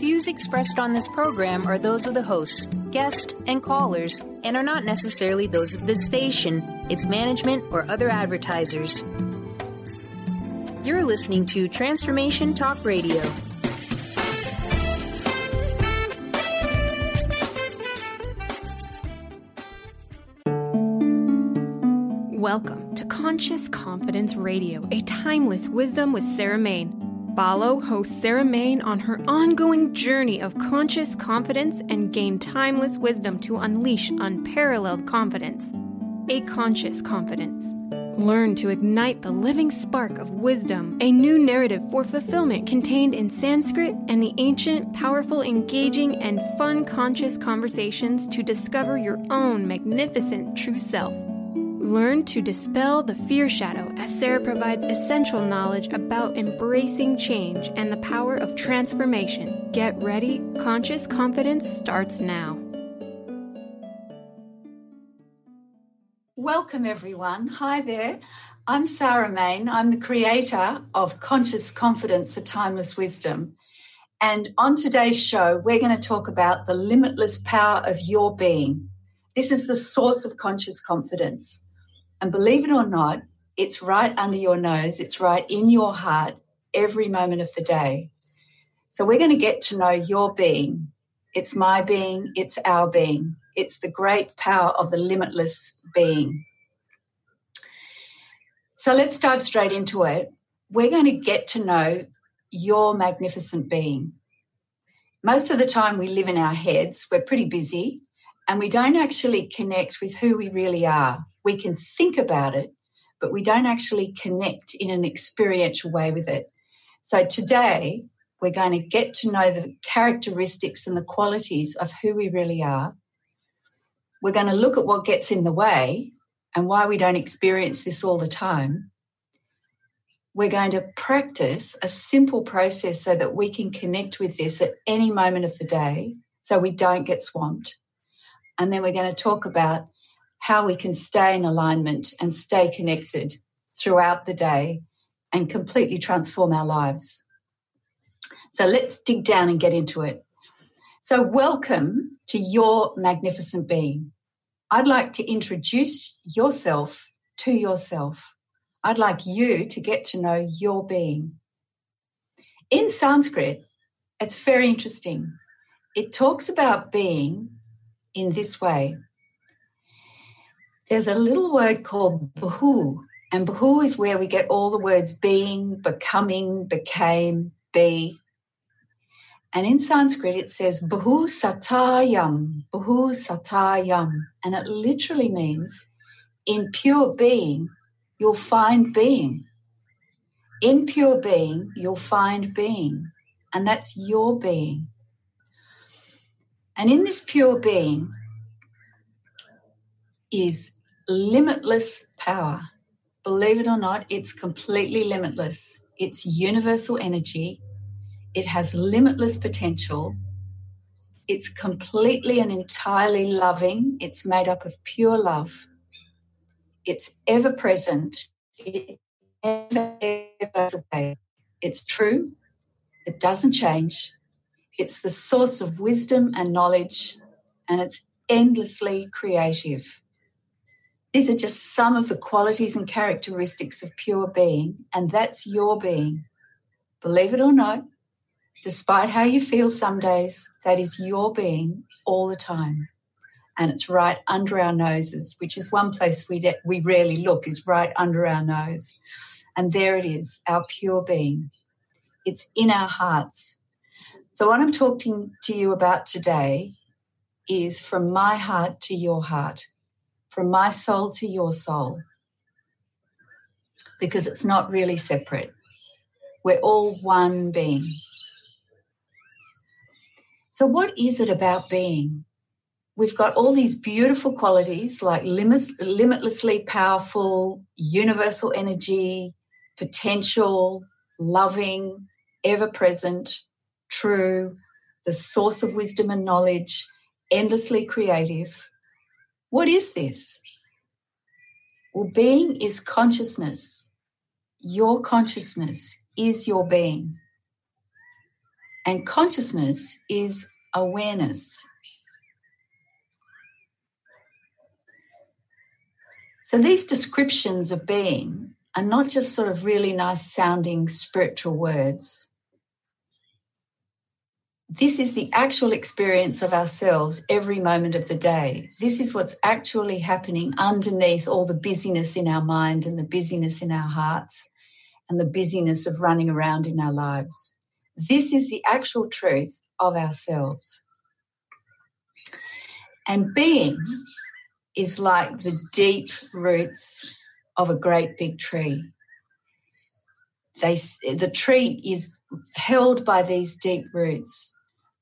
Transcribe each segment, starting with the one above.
views expressed on this program are those of the hosts, guests, and callers, and are not necessarily those of this station, its management, or other advertisers. You're listening to Transformation Talk Radio. Welcome to Conscious Confidence Radio, a timeless wisdom with Sarah Main. Follow host Sarah Main on her ongoing journey of conscious confidence and gain timeless wisdom to unleash unparalleled confidence. A conscious confidence. Learn to ignite the living spark of wisdom, a new narrative for fulfillment contained in Sanskrit and the ancient, powerful, engaging, and fun conscious conversations to discover your own magnificent true self. Learn to dispel the fear shadow as Sarah provides essential knowledge about embracing change and the power of transformation. Get ready. Conscious Confidence starts now. Welcome, everyone. Hi there. I'm Sarah Main. I'm the creator of Conscious Confidence, a Timeless Wisdom. And on today's show, we're going to talk about the limitless power of your being. This is the source of conscious confidence. And believe it or not, it's right under your nose. It's right in your heart every moment of the day. So we're going to get to know your being. It's my being. It's our being. It's the great power of the limitless being. So let's dive straight into it. We're going to get to know your magnificent being. Most of the time we live in our heads. We're pretty busy. And we don't actually connect with who we really are. We can think about it, but we don't actually connect in an experiential way with it. So today, we're going to get to know the characteristics and the qualities of who we really are. We're going to look at what gets in the way and why we don't experience this all the time. We're going to practice a simple process so that we can connect with this at any moment of the day so we don't get swamped. And then we're going to talk about how we can stay in alignment and stay connected throughout the day and completely transform our lives. So let's dig down and get into it. So welcome to your magnificent being. I'd like to introduce yourself to yourself. I'd like you to get to know your being. In Sanskrit, it's very interesting. It talks about being in this way. There's a little word called bahu, and bahu is where we get all the words being, becoming, became, be. And in Sanskrit it says bahu satayam, and it literally means in pure being you'll find being. In pure being you'll find being, and that's your being. And in this pure being is limitless power. Believe it or not, it's completely limitless. It's universal energy. It has limitless potential. It's completely and entirely loving. It's made up of pure love. It's ever present. It never goes away. It's true. It doesn't change. It's the source of wisdom and knowledge, and it's endlessly creative. These are just some of the qualities and characteristics of pure being, and that's your being. Believe it or not, despite how you feel some days, that is your being all the time. And it's right under our noses, which is one place we rarely look, is right under our nose. And there it is, our pure being. It's in our hearts. So what I'm talking to you about today is from my heart to your heart, from my soul to your soul, because it's not really separate. We're all one being. So what is it about being? We've got all these beautiful qualities like limitlessly powerful, universal energy, potential, loving, ever-present, true, the source of wisdom and knowledge, endlessly creative. What is this? Well, being is consciousness. Your consciousness is your being. And consciousness is awareness. So these descriptions of being are not just sort of really nice sounding spiritual words. This is the actual experience of ourselves every moment of the day. This is what's actually happening underneath all the busyness in our mind and the busyness in our hearts and the busyness of running around in our lives. This is the actual truth of ourselves. And being is like the deep roots of a great big tree. The tree is held by these deep roots.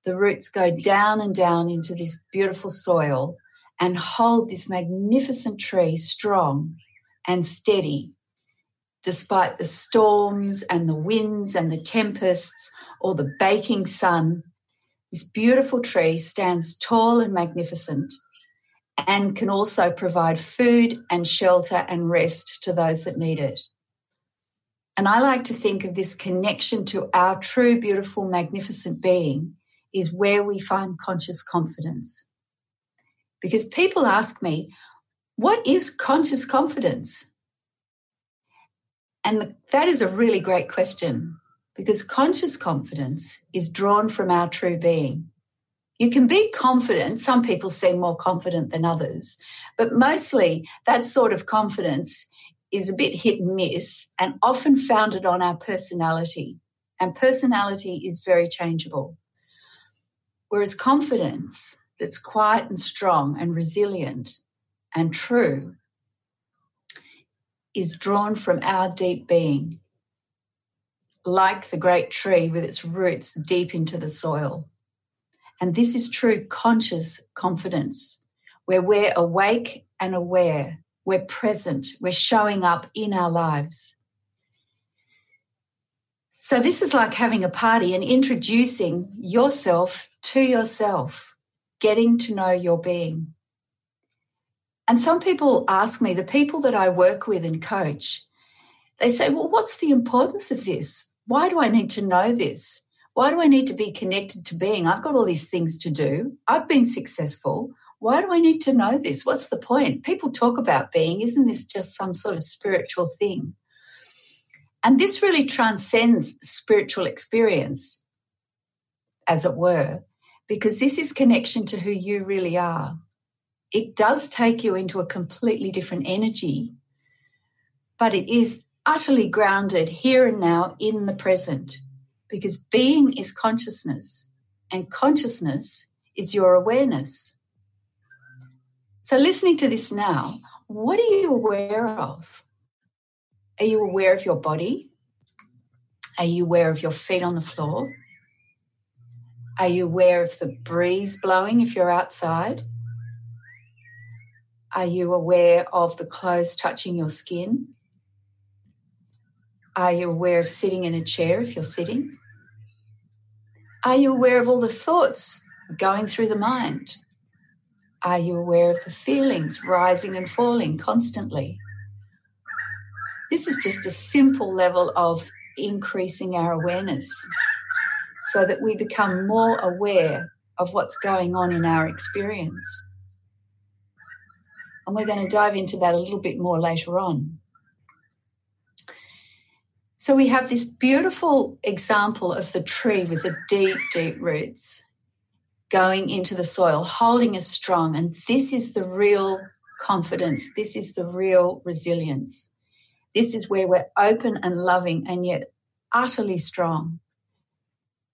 The roots go down and down into this beautiful soil and hold this magnificent tree strong and steady, despite the storms and the winds and the tempests or the baking sun. This beautiful tree stands tall and magnificent and can also provide food and shelter and rest to those that need it. And I like to think of this connection to our true, beautiful, magnificent being is where we find conscious confidence. Because people ask me, what is conscious confidence? And that is a really great question, because conscious confidence is drawn from our true being. You can be confident. Some people seem more confident than others, but mostly that sort of confidence is a bit hit and miss and often founded on our personality. And personality is very changeable. Whereas confidence that's quiet and strong and resilient and true is drawn from our deep being, like the great tree with its roots deep into the soil. And this is true conscious confidence, where we're awake and aware, we're present, we're showing up in our lives. So this is like having a party and introducing yourself to yourself, getting to know your being. And some people ask me, the people that I work with and coach, they say, well, what's the importance of this? Why do I need to know this? Why do I need to be connected to being? I've got all these things to do. I've been successful. Why do I need to know this? What's the point? People talk about being. Isn't this just some sort of spiritual thing? And this really transcends spiritual experience, as it were, because this is connection to who you really are. It does take you into a completely different energy, but it is utterly grounded here and now in the present, because being is consciousness and consciousness is your awareness. So listening to this now, what are you aware of? Are you aware of your body? Are you aware of your feet on the floor? Are you aware of the breeze blowing if you're outside? Are you aware of the clothes touching your skin? Are you aware of sitting in a chair if you're sitting? Are you aware of all the thoughts going through the mind? Are you aware of the feelings rising and falling constantly? This is just a simple level of increasing our awareness so that we become more aware of what's going on in our experience. And we're going to dive into that a little bit more later on. So we have this beautiful example of the tree with the deep, deep roots going into the soil, holding us strong. And this is the real confidence. This is the real resilience. This is where we're open and loving and yet utterly strong.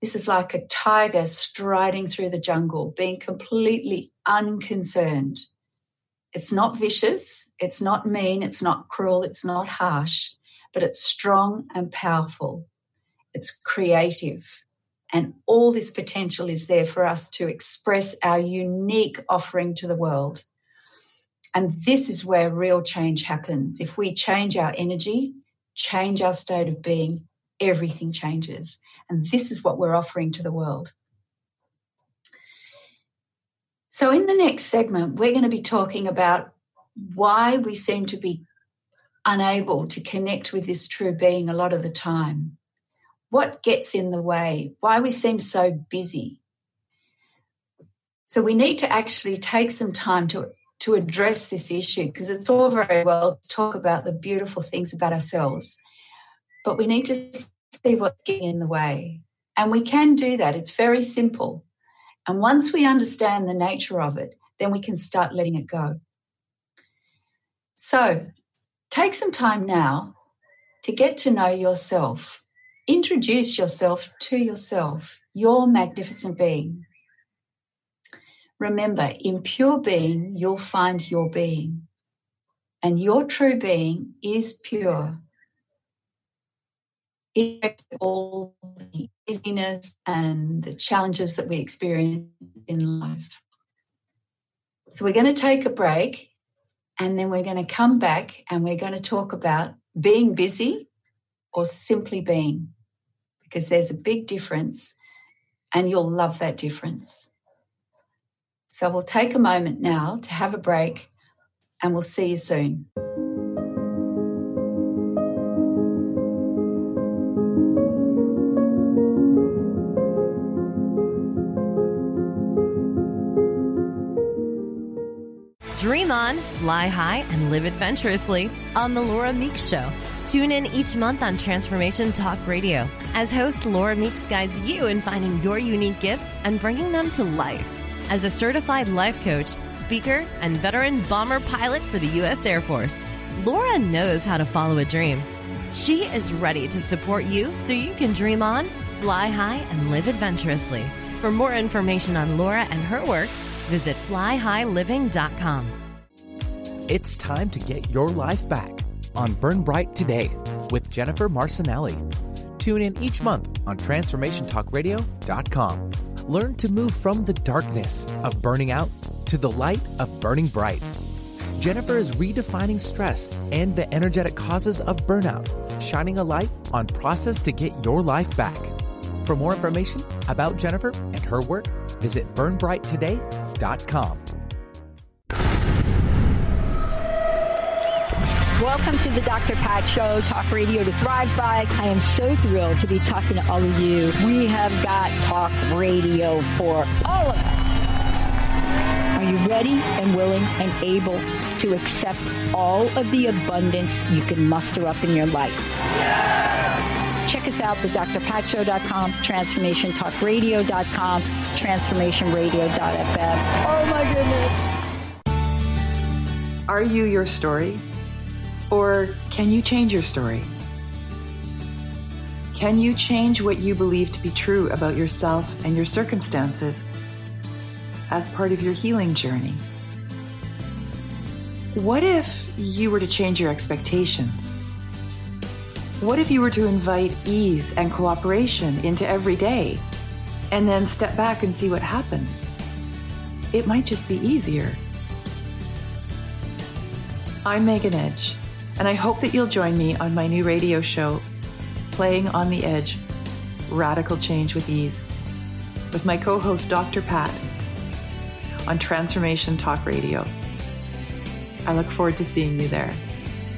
This is like a tiger striding through the jungle, being completely unconcerned. It's not vicious, it's not mean, it's not cruel, it's not harsh, but it's strong and powerful. It's creative. And all this potential is there for us to express our unique offering to the world. And this is where real change happens. If we change our energy, change our state of being, everything changes. And this is what we're offering to the world. So in the next segment, we're going to be talking about why we seem to be unable to connect with this true being a lot of the time. What gets in the way? Why we seem so busy? So we need to actually take some time to address this issue, because it's all very well to talk about the beautiful things about ourselves, but we need to see what's getting in the way. And we can do that. It's very simple. And once we understand the nature of it, then we can start letting it go. So take some time now to get to know yourself. Introduce yourself to yourself, your magnificent being. Remember, in pure being, you'll find your being. And your true being is pure. It all the busyness and the challenges that we experience in life. So we're going to take a break, and then we're going to come back and we're going to talk about being busy or simply being, because there's a big difference and you'll love that difference. So we'll take a moment now to have a break, and we'll see you soon. Dream on, fly high, and live adventurously on The Laura Meeks Show. Tune in each month on Transformation Talk Radio as host Laura Meeks guides you in finding your unique gifts and bringing them to life. As a certified life coach, speaker, and veteran bomber pilot for the U.S. Air Force, Laura knows how to follow a dream. She is ready to support you so you can dream on, fly high, and live adventurously. For more information on Laura and her work, visit flyhighliving.com. It's time to get your life back on Burn Bright Today with Jennifer Marcinelli. Tune in each month on TransformationTalkRadio.com. Learn to move from the darkness of burning out to the light of burning bright. Jennifer is redefining stress and the energetic causes of burnout, shining a light on process to get your life back. For more information about Jennifer and her work, visit burnbrighttoday.com. Welcome to the Dr. Pat Show, Talk Radio to Thrive By. I am so thrilled to be talking to all of you. We have got talk radio for all of us. Are you ready and willing and able to accept all of the abundance you can muster up in your life? Yeah! Check us out, thedrpatshow.com, transformationtalkradio.com, transformationradio.fm. Oh my goodness. Are you your story? Or can you change your story? Can you change what you believe to be true about yourself and your circumstances as part of your healing journey? What if you were to change your expectations? What if you were to invite ease and cooperation into every day and then step back and see what happens? It might just be easier. I'm Megan Edge, and I hope that you'll join me on my new radio show, Playing on the Edge, Radical Change with Ease, with my co-host Dr. Pat on Transformation Talk Radio. I look forward to seeing you there.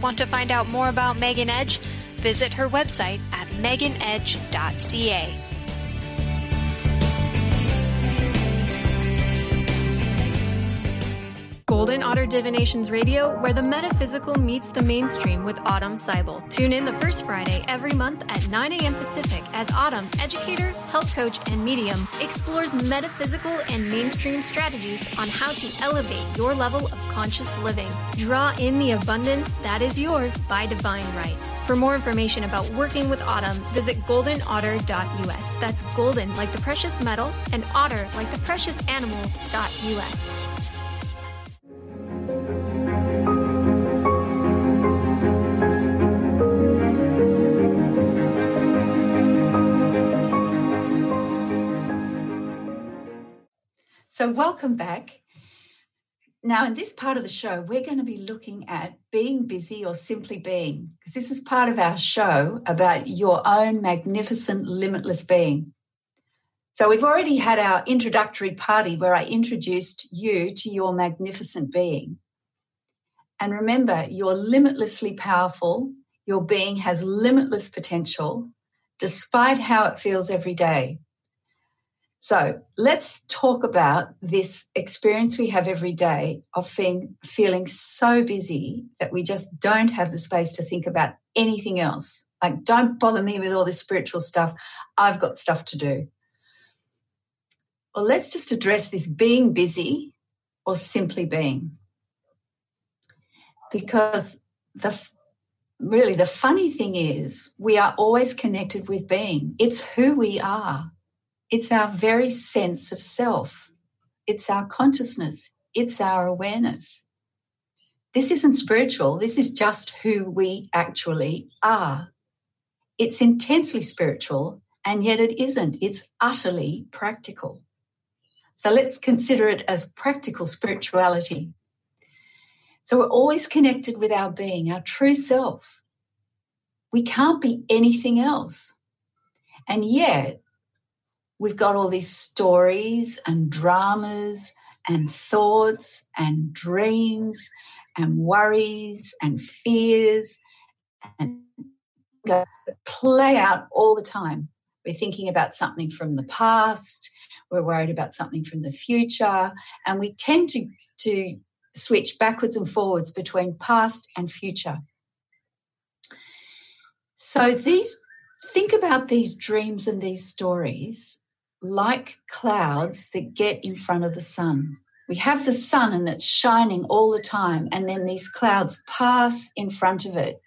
Want to find out more about Megan Edge? Visit her website at meganedge.ca. Golden Otter Divinations Radio, where the metaphysical meets the mainstream with Autumn Seibel. Tune in the first Friday every month at 9 a.m. Pacific as Autumn, educator, health coach, and medium, explores metaphysical and mainstream strategies on how to elevate your level of conscious living. Draw in the abundance that is yours by divine right. For more information about working with Autumn, visit goldenotter.us. That's golden like the precious metal and otter like the precious animal.us. So welcome back. Now, in this part of the show, we're going to be looking at being busy or simply being, because this is part of our show about your own magnificent, limitless being. So we've already had our introductory party where I introduced you to your magnificent being. And remember, you're limitlessly powerful. Your being has limitless potential despite how it feels every day. So let's talk about this experience we have every day of feeling so busy that we just don't have the space to think about anything else. Like, don't bother me with all this spiritual stuff. I've got stuff to do. Well, let's just address this being busy or simply being. Because the funny thing is, we are always connected with being. It's who we are. It's our very sense of self. It's our consciousness. It's our awareness. This isn't spiritual. This is just who we actually are. It's intensely spiritual, and yet it isn't. It's utterly practical. So let's consider it as practical spirituality. So we're always connected with our being, our true self. We can't be anything else. And yet, we've got all these stories and dramas and thoughts and dreams and worries and fears and play out all the time. We're thinking about something from the past, we're worried about something from the future, and we tend to switch backwards and forwards between past and future. So think about these dreams and these stories like clouds that get in front of the sun. We have the sun and it's shining all the time, and then these clouds pass in front of it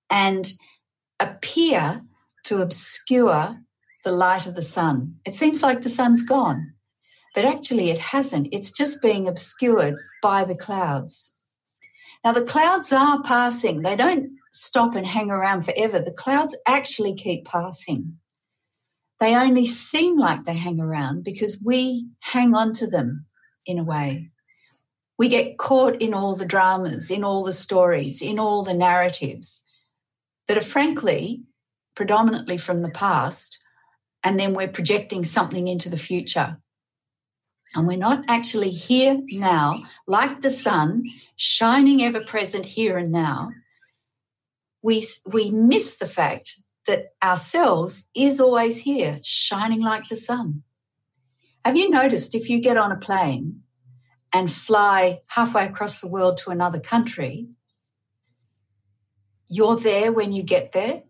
and appear to obscure the light of the sun. It seems like the sun's gone, but actually it hasn't. It's just being obscured by the clouds. Now, the clouds are passing. They don't stop and hang around forever. The clouds actually keep passing. They only seem like they hang around because we hang on to them in a way. We get caught in all the dramas, in all the stories, in all the narratives that are frankly predominantly from the past, and then we're projecting something into the future. And we're not actually here now, like the sun, shining ever present here and now. We miss the fact that ourselves is always here, shining like the sun. Have you noticed if you get on a plane and fly halfway across the world to another country, you're there when you get there?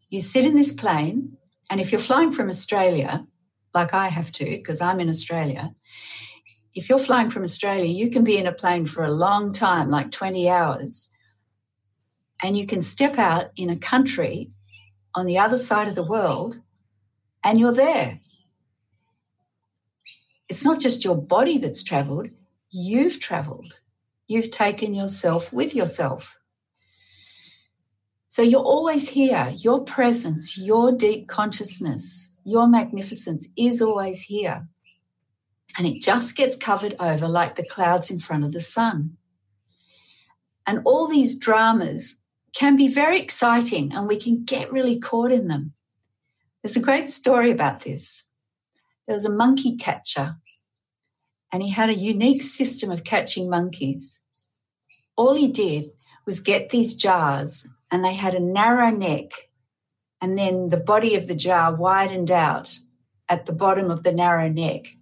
You sit in this plane, and if you're flying from Australia, like I have to because I'm in Australia, if you're flying from Australia, you can be in a plane for a long time, like 20 hours, and you can step out in a country on the other side of the world, and you're there. It's not just your body that's travelled, you've travelled. You've taken yourself with yourself. So you're always here. Your presence, your deep consciousness, your magnificence is always here. And it just gets covered over like the clouds in front of the sun. And all these dramas can be very exciting, and we can get really caught in them. There's a great story about this. There was a monkey catcher, and he had a unique system of catching monkeys. All he did was get these jars, and they had a narrow neck, and then the body of the jar widened out at the bottom of the narrow neck.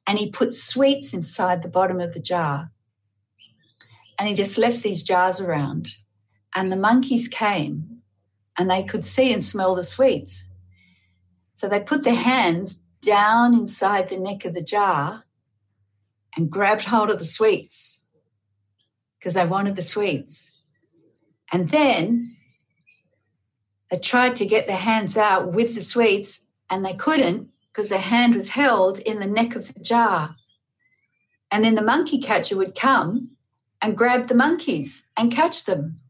And he put sweets inside the bottom of the jar. And he just left these jars around. And the monkeys came, and they could see and smell the sweets. So they put their hands down inside the neck of the jar and grabbed hold of the sweets because they wanted the sweets. And then they tried to get their hands out with the sweets, and they couldn't because their hand was held in the neck of the jar. And then the monkey catcher would come and grab the monkeys and catch them.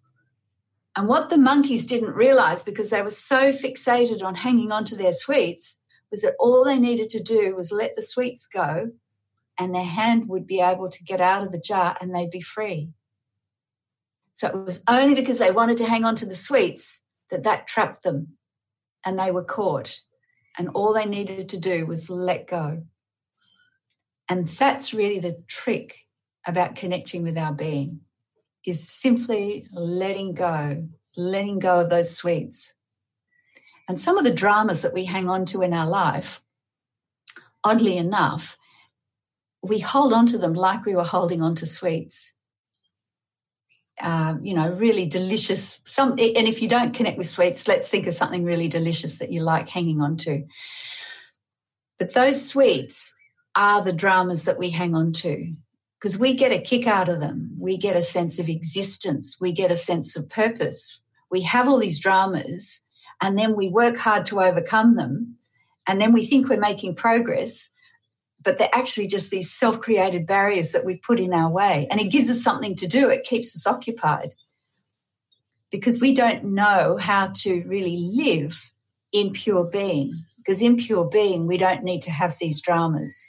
And what the monkeys didn't realize, because they were so fixated on hanging on to their sweets, was that all they needed to do was let the sweets go, and their hand would be able to get out of the jar and they'd be free. So it was only because they wanted to hang on to the sweets that trapped them, and they were caught. And all they needed to do was let go. And that's really the trick about connecting with our being, is simply letting go of those sweets. And some of the dramas that we hang on to in our life, oddly enough, we hold on to them like we were holding on to sweets. Really delicious. And if you don't connect with sweets, let's think of something really delicious that you like hanging on to. But those sweets are the dramas that we hang on to because we get a kick out of them. We get a sense of existence. We get a sense of purpose. We have all these dramas and then we work hard to overcome them. And then we think we're making progress, but they're actually just these self-created barriers that we've put in our way. And it gives us something to do. It keeps us occupied because we don't know how to really live in pure being. Because in pure being, we don't need to have these dramas.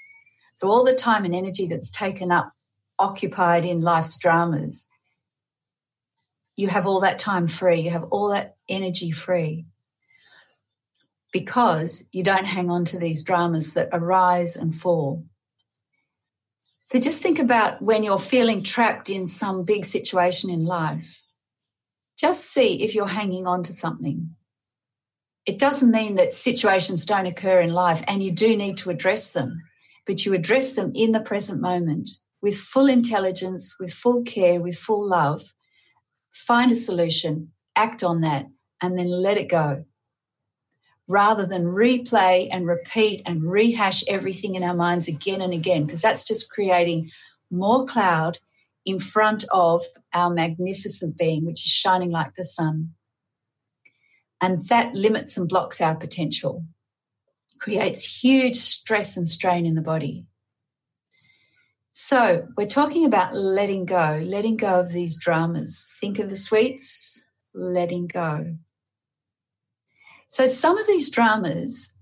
So all the time and energy that's taken up, occupied in life's dramas, you have all that time free. You have all that energy free because you don't hang on to these dramas that arise and fall. So just think about when you're feeling trapped in some big situation in life. Just see if you're hanging on to something. It doesn't mean that situations don't occur in life and you do need to address them, but you address them in the present moment with full intelligence, with full care, with full love. Find a solution, act on that, and then let it go. Rather than replay and repeat and rehash everything in our minds again and again, because that's just creating more cloud in front of our magnificent being, which is shining like the sun. And that limits and blocks our potential, creates huge stress and strain in the body. So we're talking about letting go of these dramas. Think of the sweets, letting go. So some of these dramas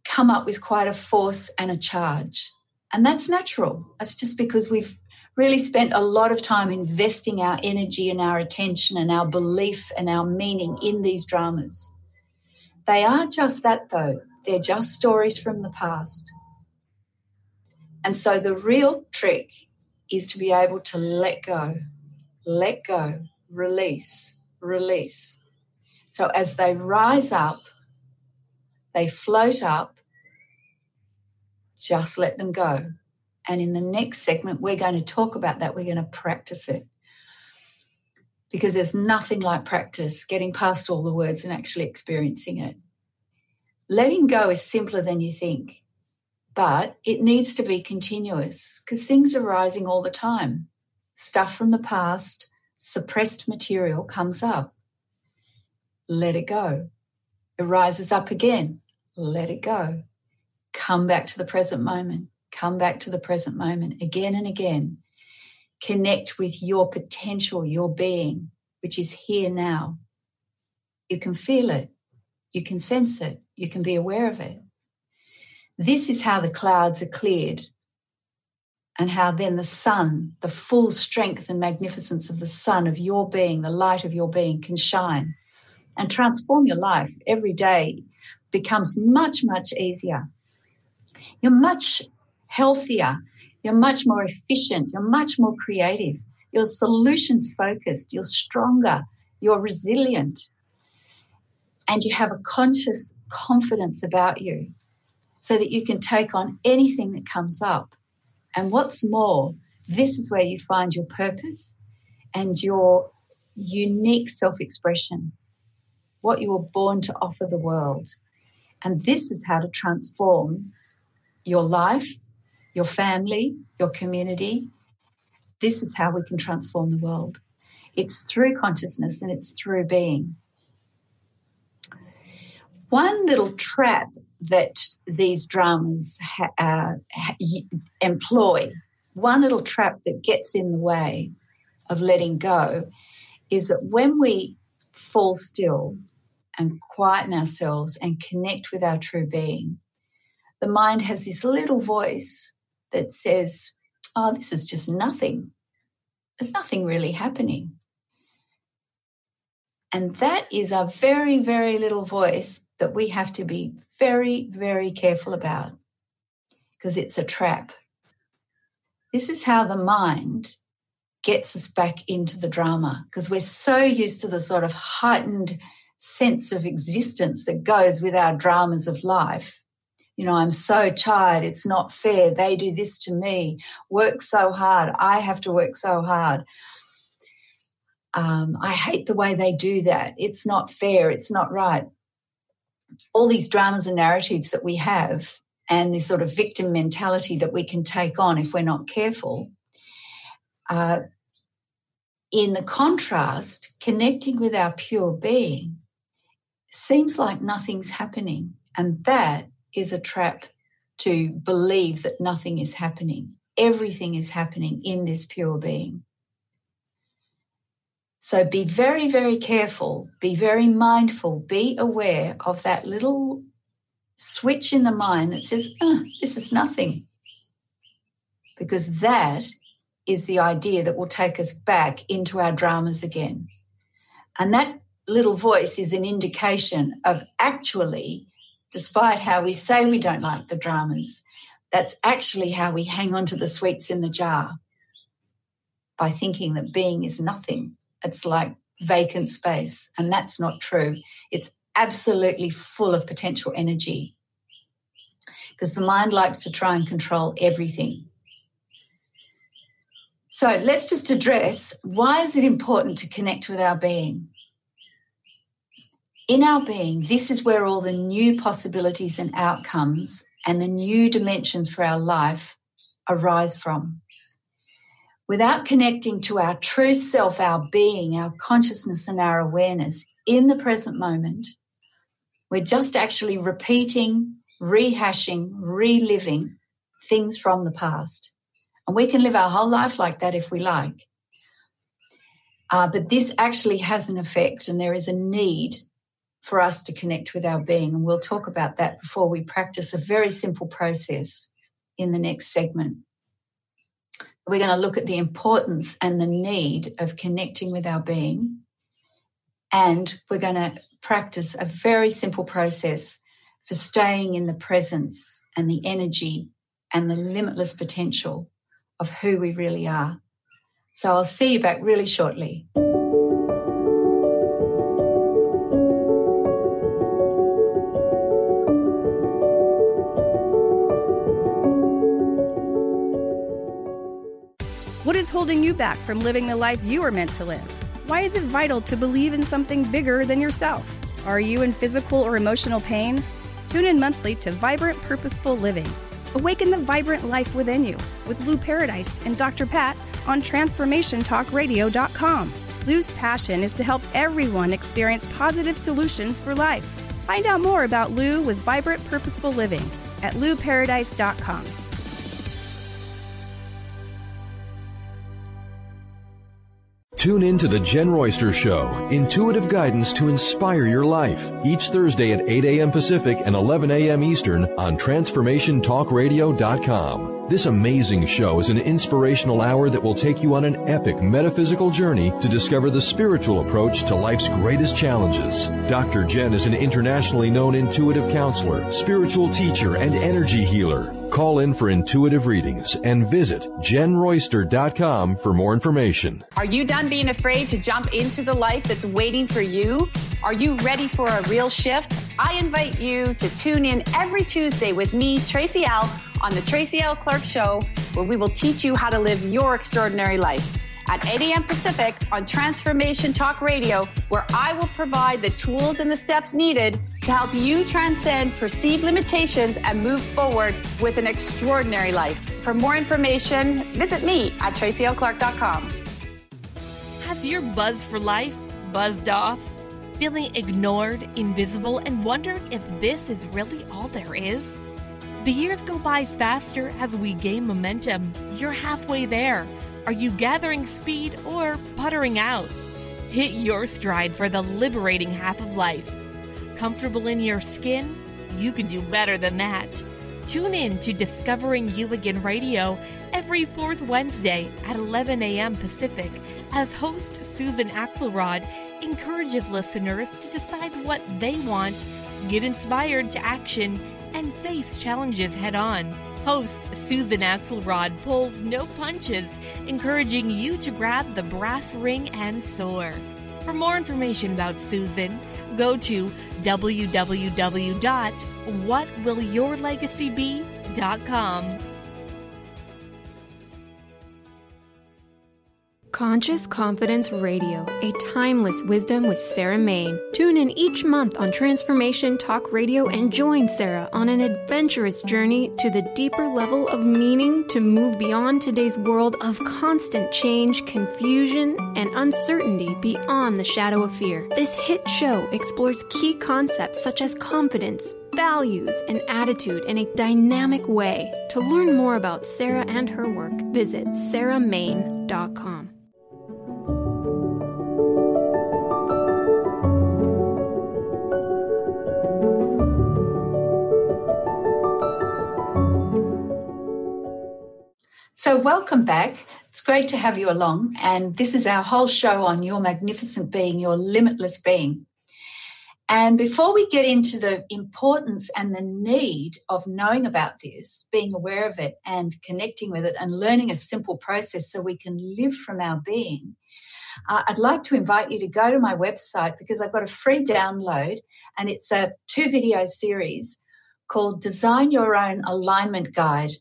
come up with quite a force and a charge, and that's natural. That's just because we've really spent a lot of time investing our energy and our attention and our belief and our meaning in these dramas. They are just that, though. They're just stories from the past. And so the real trick is to be able to let go, release. So as they rise up, they float up, just let them go. And in the next segment, we're going to talk about that. We're going to practice it. Because there's nothing like practice, getting past all the words and actually experiencing it. Letting go is simpler than you think, but it needs to be continuous because things are rising all the time. Stuff from the past, suppressed material comes up. Let it go. It rises up again. Let it go. Come back to the present moment. Come back to the present moment again and again. Connect with your potential, your being, which is here now. You can feel it. You can sense it. You can be aware of it. This is how the clouds are cleared and how then the sun, the full strength and magnificence of the sun of your being, the light of your being can shine and transform your life. Every day becomes much, much easier. You're much healthier. You're much more efficient. You're much more creative. You're solutions focused. You're stronger. You're resilient. And you have a conscious confidence about you so that you can take on anything that comes up. And what's more, this is where you find your purpose and your unique self-expression, what you were born to offer the world. And this is how to transform your life, your family, your community. This is how we can transform the world. It's through consciousness and it's through being. One little trap that these dramas employ, one little trap that gets in the way of letting go is that when we fall still and quieten ourselves and connect with our true being, the mind has this little voice that says, oh, this is just nothing. There's nothing really happening. And that is a very, very little voice that we have to be very, very careful about because it's a trap. This is how the mind gets us back into the drama because we're so used to the sort of heightened sense of existence that goes with our dramas of life. You know, I'm so tired, it's not fair, they do this to me, work so hard, I have to work so hard. I hate the way they do that, it's not fair, it's not right. All these dramas and narratives that we have, and this sort of victim mentality that we can take on if we're not careful. In the contrast, connecting with our pure being seems like nothing's happening, and that is a trap to believe that nothing is happening. Everything is happening in this pure being. So be very, very careful, be very mindful, be aware of that little switch in the mind that says, this is nothing. Because that is the idea that will take us back into our dramas again. And that little voice is an indication of actually, despite how we say we don't like the dramas, that's actually how we hang on to the sweets in the jar, by thinking that being is nothing. It's like vacant space, and that's not true. It's absolutely full of potential energy, because the mind likes to try and control everything. So let's just address, why is it important to connect with our being? In our being, this is where all the new possibilities and outcomes and the new dimensions for our life arise from. Without connecting to our true self, our being, our consciousness and our awareness in the present moment, we're just actually repeating, rehashing, reliving things from the past. And we can live our whole life like that if we like. But this actually has an effect, and there is a need for us to connect with our being. And we'll talk about that before we practice a very simple process in the next segment. We're going to look at the importance and the need of connecting with our being. And we're going to practice a very simple process for staying in the presence and the energy and the limitless potential of who we really are. So I'll see you back really shortly. What is holding you back from living the life you are meant to live? Why is it vital to believe in something bigger than yourself? Are you in physical or emotional pain? Tune in monthly to Vibrant Purposeful Living. Awaken the vibrant life within you with Lou Paradise and Dr. Pat on TransformationTalkRadio.com. Lou's passion is to help everyone experience positive solutions for life. Find out more about Lou with Vibrant Purposeful Living at LouParadise.com. Tune in to The Jen Royster Show, intuitive guidance to inspire your life, each Thursday at 8 a.m. Pacific and 11 a.m. Eastern on TransformationTalkRadio.com. This amazing show is an inspirational hour that will take you on an epic metaphysical journey to discover the spiritual approach to life's greatest challenges. Dr. Jen is an internationally known intuitive counselor, spiritual teacher, and energy healer. Call in for intuitive readings and visit JenRoyster.com for more information. Are you done being afraid to jump into the life that's waiting for you? Are you ready for a real shift? I invite you to tune in every Tuesday with me, Tracy L., on the Tracy L. Clark Show, where we will teach you how to live your extraordinary life. At 8 a.m. Pacific on Transformation Talk Radio, where I will provide the tools and the steps needed to help you transcend perceived limitations and move forward with an extraordinary life. For more information, visit me at TracyLClark.com. Has your buzz for life buzzed off? Feeling ignored, invisible, and wondering if this is really all there is? The years go by faster as we gain momentum. You're halfway there. Are you gathering speed or puttering out? Hit your stride for the liberating half of life. Comfortable in your skin? You can do better than that. Tune in to Discovering You Again Radio every fourth Wednesday at 11 a.m. Pacific as host Susan Axelrod encourages listeners to decide what they want, get inspired to action, and face challenges head-on. Host Susan Axelrod pulls no punches, encouraging you to grab the brass ring and soar. For more information about Susan, go to www.whatwillyourlegacybe.com. Conscious Confidence Radio, a timeless wisdom with Sarah Main. Tune in each month on Transformation Talk Radio and join Sarah on an adventurous journey to the deeper level of meaning to move beyond today's world of constant change, confusion, and uncertainty beyond the shadow of fear. This hit show explores key concepts such as confidence, values, and attitude in a dynamic way. To learn more about Sarah and her work, visit sarahmain.com. So welcome back. It's great to have you along. And this is our whole show on your magnificent being, your limitless being. And before we get into the importance and the need of knowing about this, being aware of it and connecting with it and learning a simple process so we can live from our being, I'd like to invite you to go to my website because I've got a free download and it's a 2-video series called Design Your Own Alignment Guide.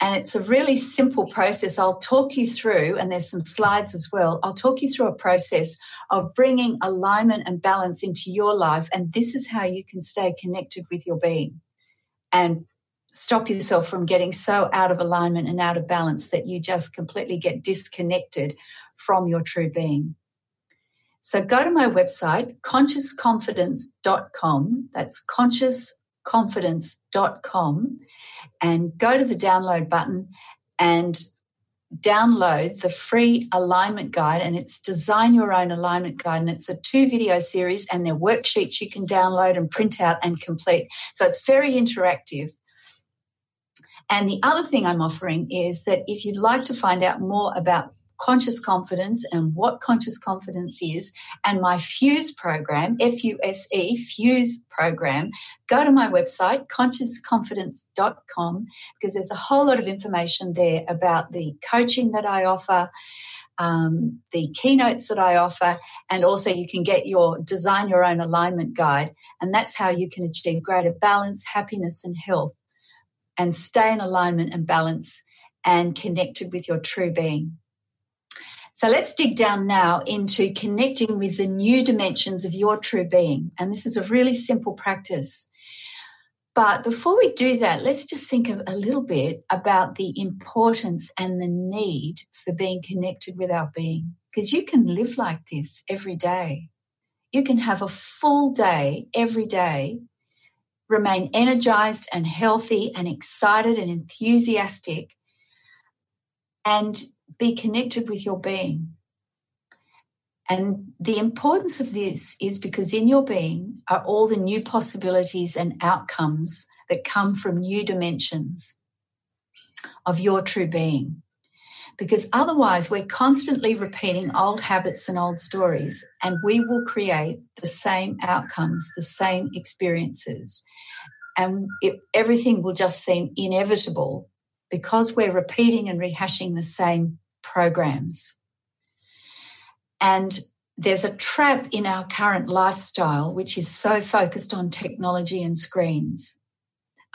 And it's a really simple process. I'll talk you through, and there's some slides as well. I'll talk you through a process of bringing alignment and balance into your life. And this is how you can stay connected with your being and stop yourself from getting so out of alignment and out of balance that you just completely get disconnected from your true being. So go to my website, consciousconfidence.com. That's consciousconfidence.com. And go to the download button and download the free alignment guide. And it's Design Your Own Alignment Guide. And it's a 2-video series and they're worksheets you can download and print out and complete. So it's very interactive. And the other thing I'm offering is that if you'd like to find out more about conscious confidence and what conscious confidence is and my Fuse program, F-U-S-E, Fuse program, go to my website, consciousconfidence.com, because there's a whole lot of information there about the coaching that I offer, the keynotes that I offer, and also you can get your Design Your Own Alignment Guide, and that's how you can achieve greater balance, happiness, and health, and stay in alignment and balance and connected with your true being. So let's dig down now into connecting with the new dimensions of your true being. And this is a really simple practice. But before we do that, let's just think a little bit about the importance and the need for being connected with our being. Because you can live like this every day. You can have a full day every day, remain energized and healthy and excited and enthusiastic, and be connected with your being. And the importance of this is because in your being are all the new possibilities and outcomes that come from new dimensions of your true being. Because otherwise we're constantly repeating old habits and old stories, and we will create the same outcomes, the same experiences. And everything will just seem inevitable because we're repeating and rehashing the same programs. And there's a trap in our current lifestyle, which is so focused on technology and screens.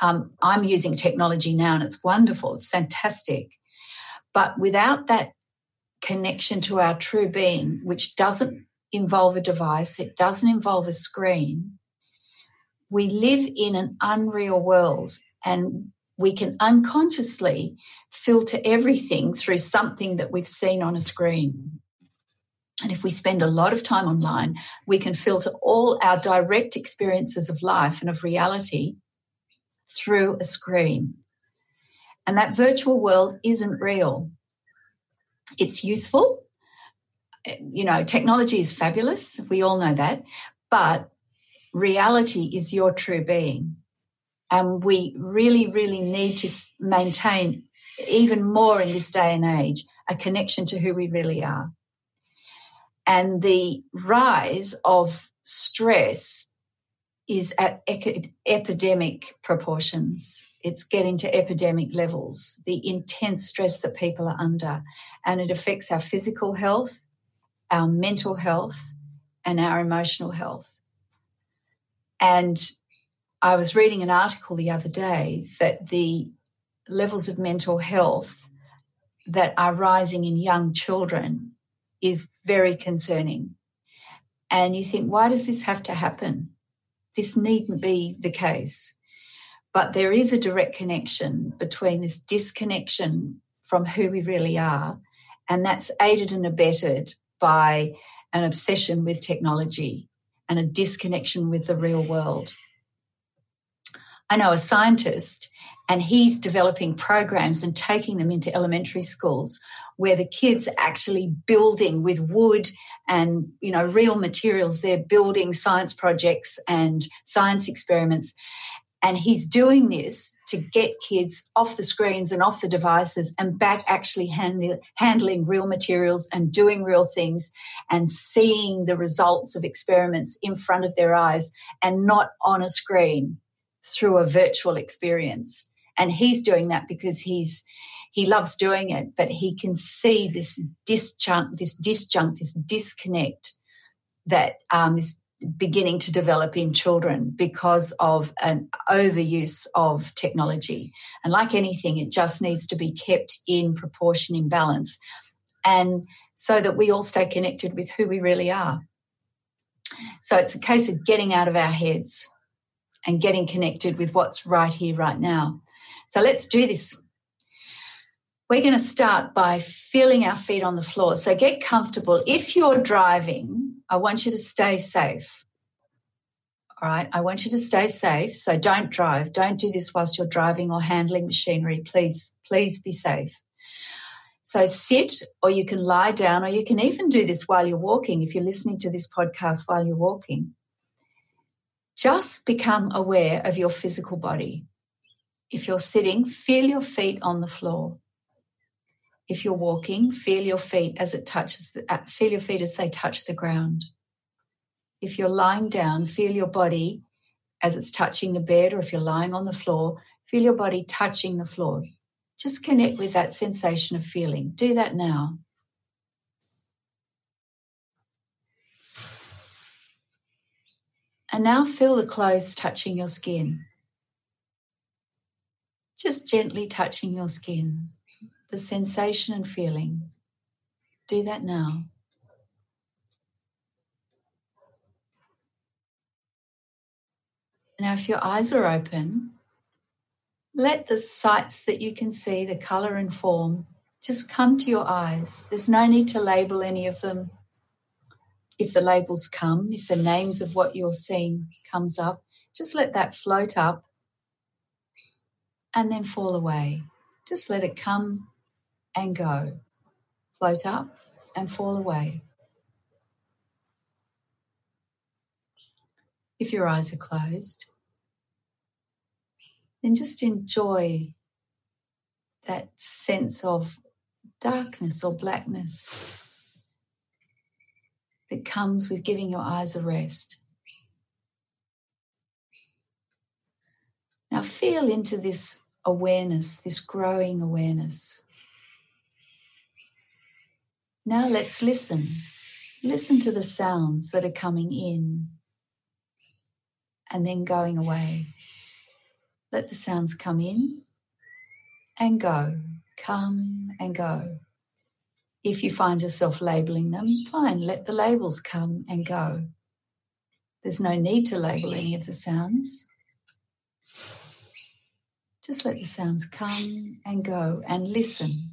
I'm using technology now and it's wonderful, it's fantastic. But without that connection to our true being, which doesn't involve a device, it doesn't involve a screen, we live in an unreal world, and we can unconsciously filter everything through something that we've seen on a screen. And if we spend a lot of time online, we can filter all our direct experiences of life and of reality through a screen. And that virtual world isn't real. It's useful. You know, technology is fabulous. We all know that. But reality is your true being. And we really, really need to maintain, even more in this day and age, a connection to who we really are. And the rise of stress is at epidemic proportions. It's getting to epidemic levels, the intense stress that people are under. And it affects our physical health, our mental health, and our emotional health. And I was reading an article the other day that the levels of mental health that are rising in young children is very concerning. And you think, why does this have to happen? This needn't be the case. But there is a direct connection between this disconnection from who we really are, and that's aided and abetted by an obsession with technology and a disconnection with the real world. I know a scientist, and he's developing programs and taking them into elementary schools where the kids are actually building with wood and, real materials. They're building science projects and science experiments. And he's doing this to get kids off the screens and off the devices and back actually handling real materials and doing real things and seeing the results of experiments in front of their eyes and not on a screen through a virtual experience. And he's doing that because he loves doing it, but he can see this disconnect that is beginning to develop in children because of an overuse of technology. And like anything, it just needs to be kept in proportion, in balance, and so that we all stay connected with who we really are. So it's a case of getting out of our heads and getting connected with what's right here, right now. So let's do this. We're going to start by feeling our feet on the floor. So get comfortable. If you're driving, I want you to stay safe. All right? I want you to stay safe. So don't drive. Don't do this whilst you're driving or handling machinery. Please be safe. So sit, or you can lie down, or you can even do this while you're walking. If you're listening to this podcast while you're walking, just become aware of your physical body. If you're sitting, feel your feet on the floor. If you're walking, feel your feet as they touch the ground. If you're lying down, feel your body as it's touching the bed, or if you're lying on the floor, feel your body touching the floor. Just connect with that sensation of feeling. Do that now. And now feel the clothes touching your skin. Just gently touching your skin. The sensation and feeling. Do that now. Now, if your eyes are open, let the sights that you can see, the colour and form, just come to your eyes. There's no need to label any of them. If the labels come, if the names of what you're seeing comes up, just let that float up and then fall away. Just let it come and go. Float up and fall away. If your eyes are closed, then just enjoy that sense of darkness or blackness that comes with giving your eyes a rest. Now feel into this awareness, this growing awareness. Now let's listen. Listen to the sounds that are coming in and then going away. Let the sounds come in and go, come and go. If you find yourself labeling them, fine, let the labels come and go. There's no need to label any of the sounds. Just let the sounds come and go and listen.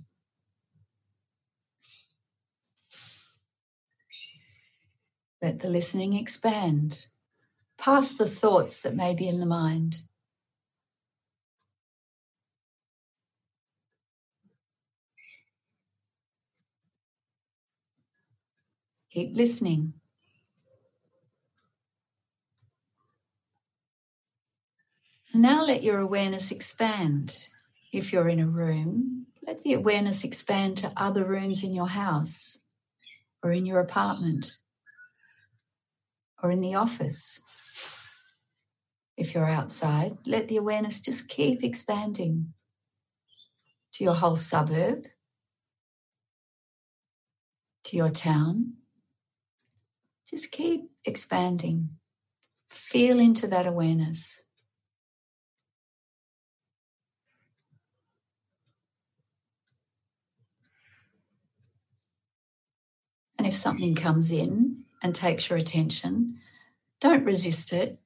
Let the listening expand past the thoughts that may be in the mind. Keep listening. Now let your awareness expand. If you're in a room, let the awareness expand to other rooms in your house or in your apartment or in the office. If you're outside, let the awareness just keep expanding to your whole suburb, to your town. Just keep expanding. Feel into that awareness. And if something comes in and takes your attention, don't resist it.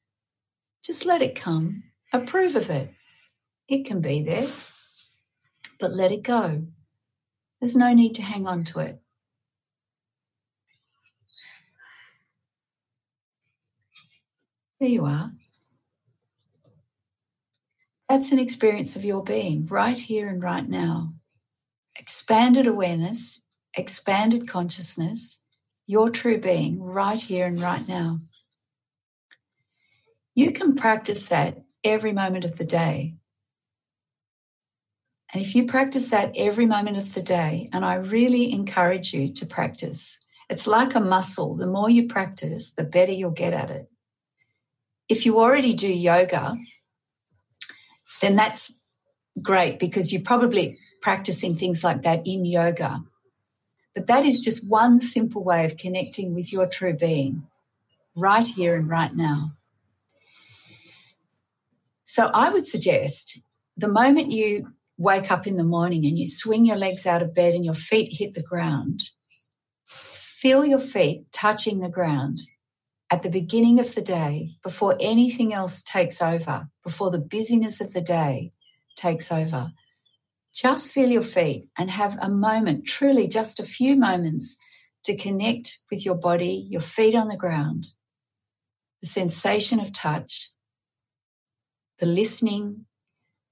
Just let it come. Approve of it. It can be there, but let it go. There's no need to hang on to it. There you are. That's an experience of your being right here and right now. Expanded awareness, expanded consciousness, your true being right here and right now. You can practice that every moment of the day. And if you practice that every moment of the day, and I really encourage you to practice, it's like a muscle. The more you practice, the better you'll get at it. If you already do yoga, then that's great because you're probably practicing things like that in yoga. But that is just one simple way of connecting with your true being right here and right now. So I would suggest the moment you wake up in the morning and you swing your legs out of bed and your feet hit the ground, feel your feet touching the ground at the beginning of the day before anything else takes over, before the busyness of the day takes over. Just feel your feet and have a moment, truly just a few moments, to connect with your body, your feet on the ground, the sensation of touch, the listening.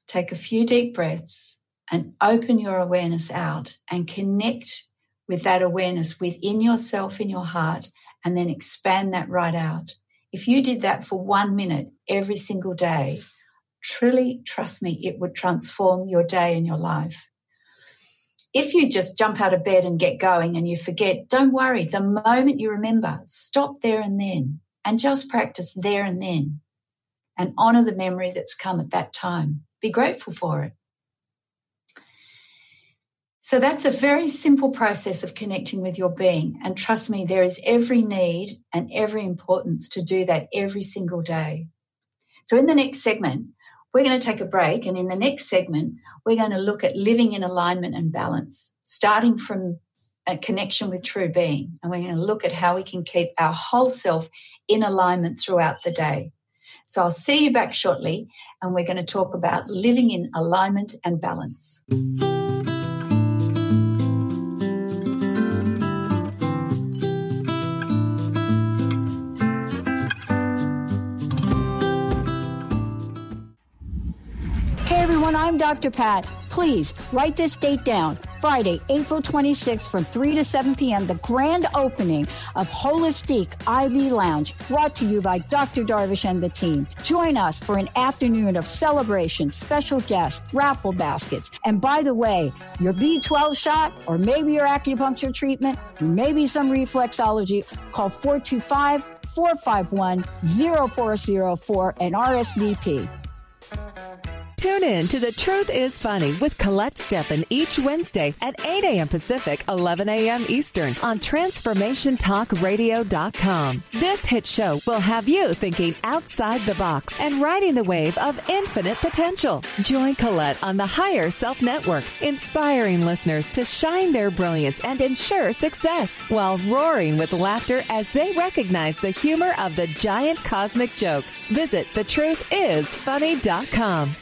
Take a few deep breaths and open your awareness out and connect with that awareness within yourself, in your heart, and then expand that right out. If you did that for 1 minute every single day, truly, trust me, it would transform your day and your life. If you just jump out of bed and get going and you forget, don't worry. The moment you remember, stop there and then and just practice there and then and honor the memory that's come at that time. Be grateful for it. So that's a very simple process of connecting with your being. And trust me, there is every need and every importance to do that every single day. So in the next segment, we're going to take a break. And in the next segment, we're going to look at living in alignment and balance, starting from a connection with true being. And we're going to look at how we can keep our whole self in alignment throughout the day. So I'll see you back shortly, and we're going to talk about living in alignment and balance. Hey everyone, I'm Dr. Pat. Please write this date down. Friday, April 26th from 3 to 7 p.m., the grand opening of Holistic IV Lounge, brought to you by Dr. Darvish and the team. Join us for an afternoon of celebration, special guests, raffle baskets. And by the way, your B12 shot, or maybe your acupuncture treatment, maybe some reflexology, call 425-451-0404 and RSVP. Tune in to The Truth is Funny with Colette Steffen each Wednesday at 8 a.m. Pacific, 11 a.m. Eastern on TransformationTalkRadio.com. This hit show will have you thinking outside the box and riding the wave of infinite potential. Join Colette on the Higher Self Network, inspiring listeners to shine their brilliance and ensure success while roaring with laughter as they recognize the humor of the giant cosmic joke. Visit TheTruthIsFunny.com.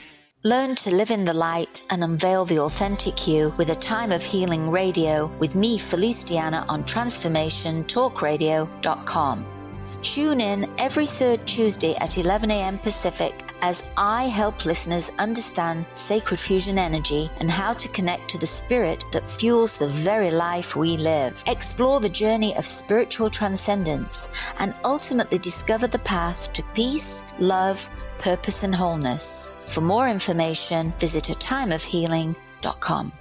Learn to live in the light and unveil the authentic you with A Time of Healing Radio with me, Felice Diana, on TransformationTalkRadio.com. Tune in every third Tuesday at 11 a.m. Pacific as I help listeners understand sacred fusion energy and how to connect to the spirit that fuels the very life we live. Explore the journey of spiritual transcendence and ultimately discover the path to peace, love, purpose and wholeness. For more information, visit atimeofhealing.com.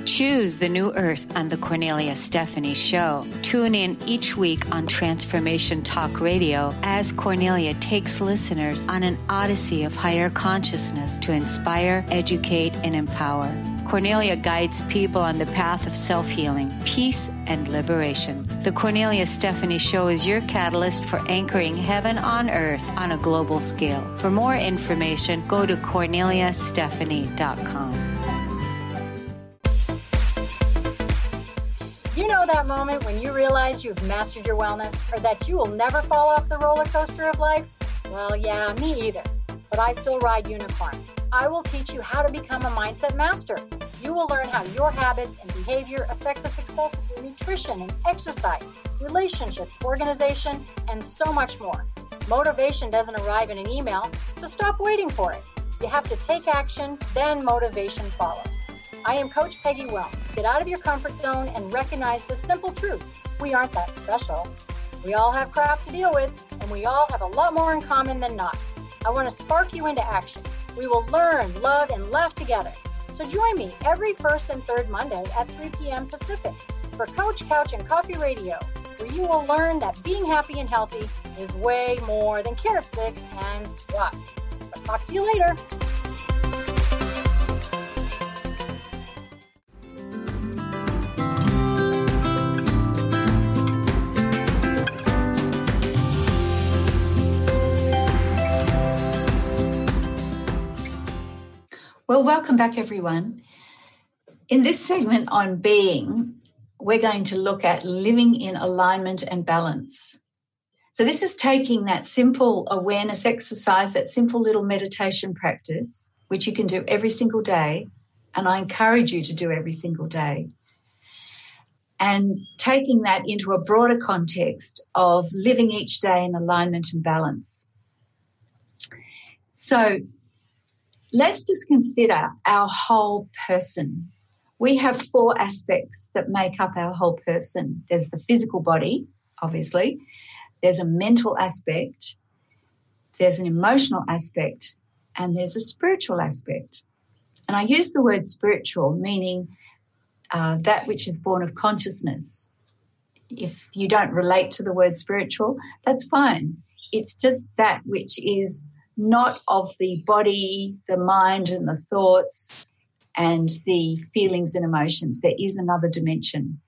Choose the new earth on the Cornelia Stephanie Show. Tune in each week on Transformation Talk Radio as Cornelia takes listeners on an odyssey of higher consciousness to inspire, educate, and empower. Cornelia guides people on the path of self-healing, peace, and liberation. The Cornelia Stephanie Show is your catalyst for anchoring heaven on earth on a global scale. For more information, go to corneliastephanie.com. You know that moment when you realize you've mastered your wellness, or that you will never fall off the roller coaster of life? Well, yeah, me either. But I still ride unicorns. I will teach you how to become a mindset master. You will learn how your habits and behavior affect the success of your nutrition and exercise, relationships, organization, and so much more. Motivation doesn't arrive in an email, so stop waiting for it. You have to take action, then motivation follows. I am Coach Peggy Wells. Get out of your comfort zone and recognize the simple truth. We aren't that special. We all have crap to deal with, and we all have a lot more in common than not. I want to spark you into action. We will learn, love, and laugh together. So join me every first and third Monday at 3 p.m. Pacific for Coach Couch and Coffee Radio, where you will learn that being happy and healthy is way more than carrot sticks and squats. I'll talk to you later. Well, welcome back, everyone. In this segment on being, we're going to look at living in alignment and balance. So this is taking that simple awareness exercise, that simple little meditation practice, which you can do every single day, and I encourage you to do every single day, and taking that into a broader context of living each day in alignment and balance. So let's just consider our whole person. We have 4 aspects that make up our whole person. There's the physical body, obviously. There's a mental aspect. There's an emotional aspect. And there's a spiritual aspect. And I use the word spiritual, meaning that which is born of consciousness. If you don't relate to the word spiritual, that's fine. It's just that which is not of the body, the mind and the thoughts and the feelings and emotions. There is another dimension.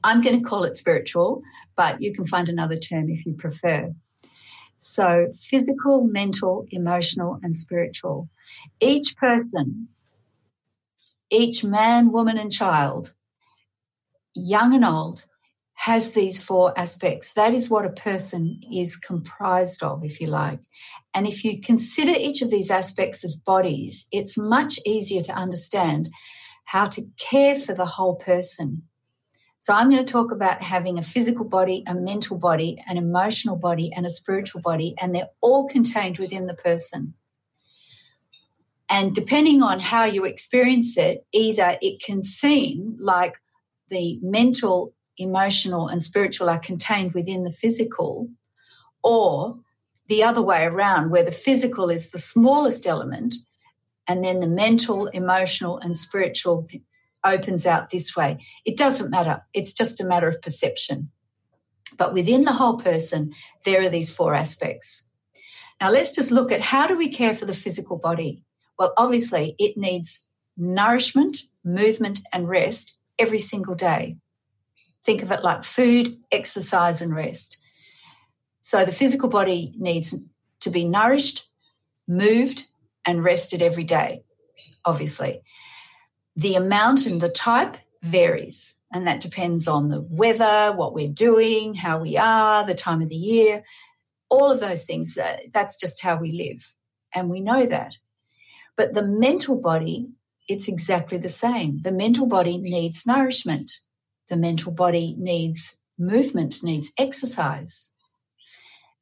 I'm going to call it spiritual, but you can find another term if you prefer. So physical, mental, emotional and spiritual. Each person, each man, woman and child, young and old, has these 4 aspects. That is what a person is comprised of, if you like. And if you consider each of these aspects as bodies, it's much easier to understand how to care for the whole person. So I'm going to talk about having a physical body, a mental body, an emotional body, and a spiritual body, and they're all contained within the person. And depending on how you experience it, either it can seem like the mental, emotional, and spiritual are contained within the physical, or the other way around, where the physical is the smallest element, and then the mental, emotional, and spiritual opens out this way. It doesn't matter. It's just a matter of perception. But within the whole person, there are these 4 aspects. Now, let's just look at how do we care for the physical body? Well, obviously, it needs nourishment, movement, and rest every single day. Think of it like food, exercise, and rest. So the physical body needs to be nourished, moved, and rested every day, obviously. The amount and the type varies, and that depends on the weather, what we're doing, how we are, the time of the year, all of those things. That's just how we live, and we know that. But the mental body, it's exactly the same. The mental body needs nourishment. The mental body needs movement, needs exercise.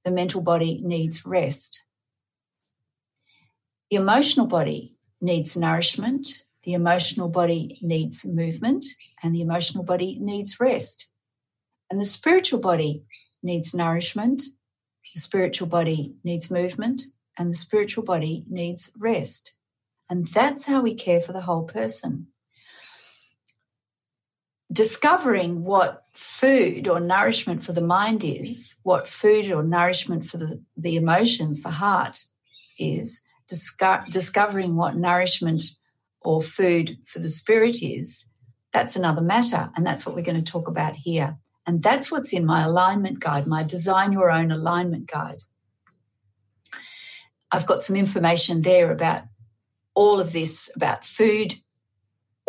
The mental body needs rest. The emotional body needs nourishment. The emotional body needs movement. And the emotional body needs rest. And the spiritual body needs nourishment. The spiritual body needs movement. And the spiritual body needs rest. And that's how we care for the whole person. Discovering what food or nourishment for the mind is, what food or nourishment for the emotions, the heart is, discovering what nourishment or food for the spirit is, that's another matter. And that's what we're going to talk about here. And that's what's in my alignment guide, my Design Your Own Alignment Guide. I've got some information there about all of this, about food,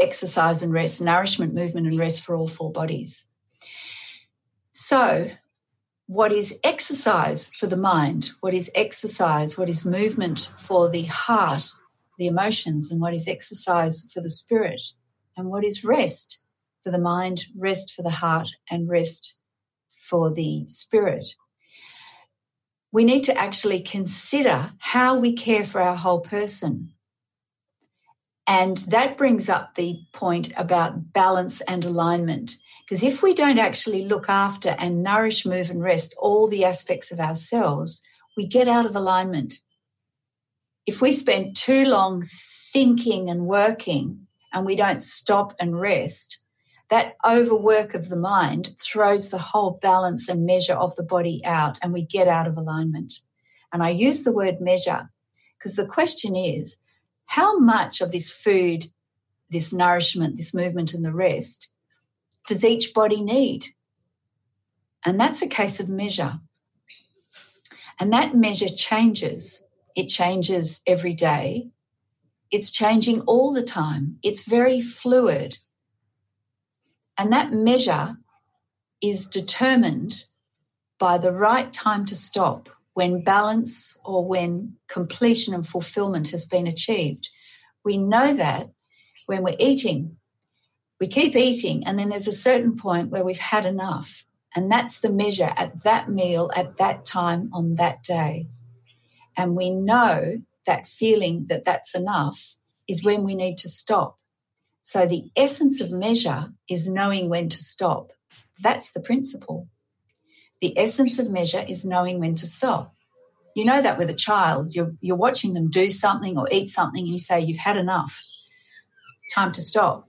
exercise and rest, nourishment, movement and rest for all four bodies. So what is exercise for the mind? What is exercise? What is movement for the heart, the emotions? And what is exercise for the spirit? And what is rest for the mind, rest for the heart, and rest for the spirit? We need to actually consider how we care for our whole person. And that brings up the point about balance and alignment. Because if we don't actually look after and nourish, move and rest all the aspects of ourselves, we get out of alignment. If we spend too long thinking and working and we don't stop and rest, that overwork of the mind throws the whole balance and measure of the body out and we get out of alignment. And I use the word measure because the question is, how much of this food, this nourishment, this movement and the rest does each body need? And that's a case of measure. And that measure changes. It changes every day. It's changing all the time. It's very fluid. And that measure is determined by the right time to stop, when balance or when completion and fulfillment has been achieved. We know that when we're eating. We keep eating, and then there's a certain point where we've had enough. And that's the measure at that meal, at that time, on that day. And we know that feeling that that's enough is when we need to stop. So the essence of measure is knowing when to stop. That's the principle. The essence of measure is knowing when to stop. You know that with a child. You're watching them do something or eat something and you say, you've had enough. Time to stop.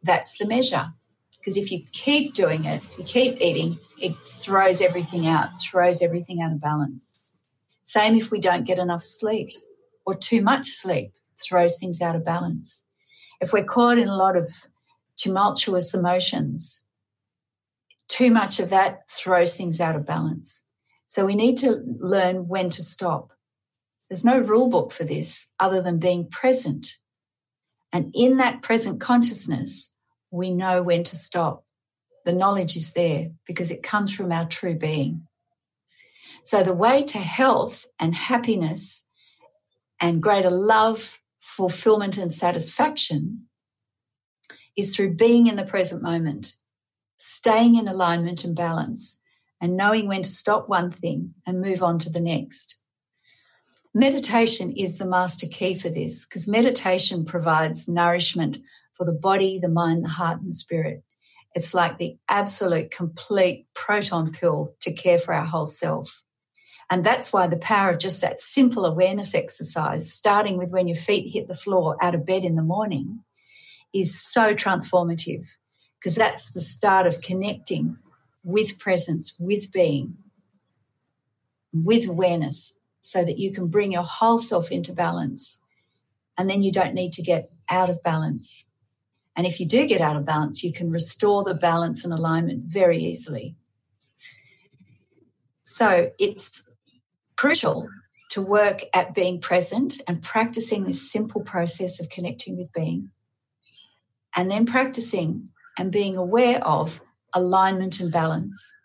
That's the measure. Because if you keep doing it, you keep eating, it throws everything out of balance. Same if we don't get enough sleep or too much sleep, throws things out of balance. If we're caught in a lot of tumultuous emotions, too much of that throws things out of balance. So we need to learn when to stop. There's no rule book for this other than being present. And in that present consciousness, we know when to stop. The knowledge is there because it comes from our true being. So the way to health and happiness and greater love, fulfillment and satisfaction is through being in the present moment, staying in alignment and balance, and knowing when to stop one thing and move on to the next. Meditation is the master key for this because meditation provides nourishment for the body, the mind, the heart, and the spirit. It's like the absolute complete proton pill to care for our whole self. And that's why the power of just that simple awareness exercise, starting with when your feet hit the floor out of bed in the morning, is so transformative because that's the start of connecting with presence, with being, with awareness, so that you can bring your whole self into balance. And then you don't need to get out of balance. And if you do get out of balance, you can restore the balance and alignment very easily. So it's crucial to work at being present and practicing this simple process of connecting with being. And then practicing and being aware of alignment and balance.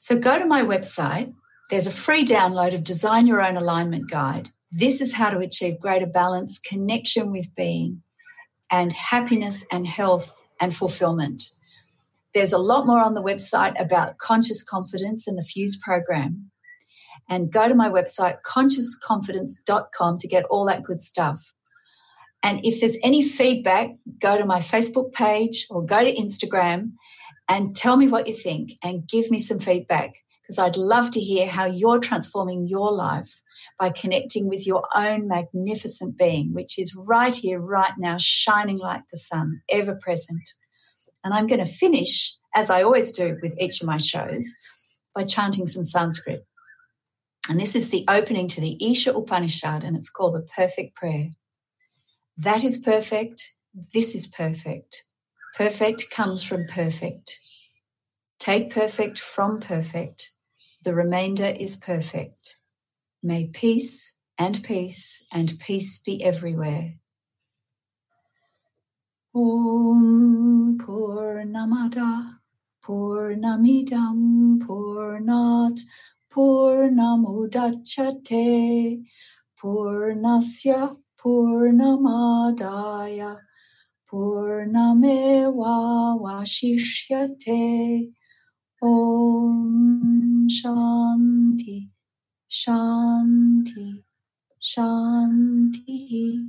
So go to my website. There's a free download of Design Your Own Alignment Guide. This is how to achieve greater balance, connection with being, and happiness and health and fulfillment. There's a lot more on the website about Conscious Confidence and the Fuse program. And go to my website, ConsciousConfidence.Our, to get all that good stuff. And if there's any feedback, go to my Facebook page or go to Instagram and tell me what you think and give me some feedback, because I'd love to hear how you're transforming your life by connecting with your own magnificent being, which is right here, right now, shining like the sun, ever present. And I'm going to finish, as I always do with each of my shows, by chanting some Sanskrit. And this is the opening to the Isha Upanishad, and it's called the Perfect Prayer. That is perfect. This is perfect. Perfect comes from perfect. Take perfect from perfect. The remainder is perfect. May peace and peace and peace be everywhere. Om Purnamada Purnamidam Purnat Purnamudachyate Purnasya Purnamadaya Purnameva Vashishyate. Om Shanti Shanti Shanti.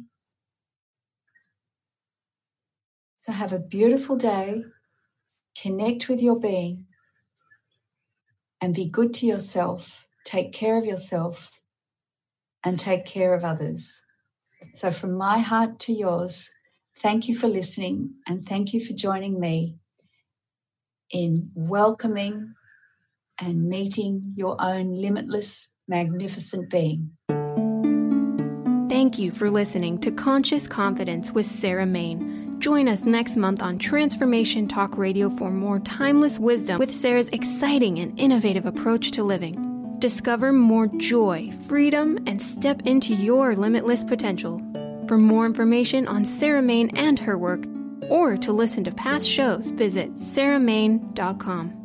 So have a beautiful day, connect with your being, and be good to yourself. Take care of yourself and take care of others. So from my heart to yours, thank you for listening and thank you for joining me in welcoming and meeting your own limitless, magnificent being. Thank you for listening to Conscious Confidence with Sarah Main. Join us next month on Transformation Talk Radio for more timeless wisdom with Sarah's exciting and innovative approach to living. Discover more joy, freedom, and step into your limitless potential. For more information on Sarah Main and her work, or to listen to past shows, visit sarahmain.com.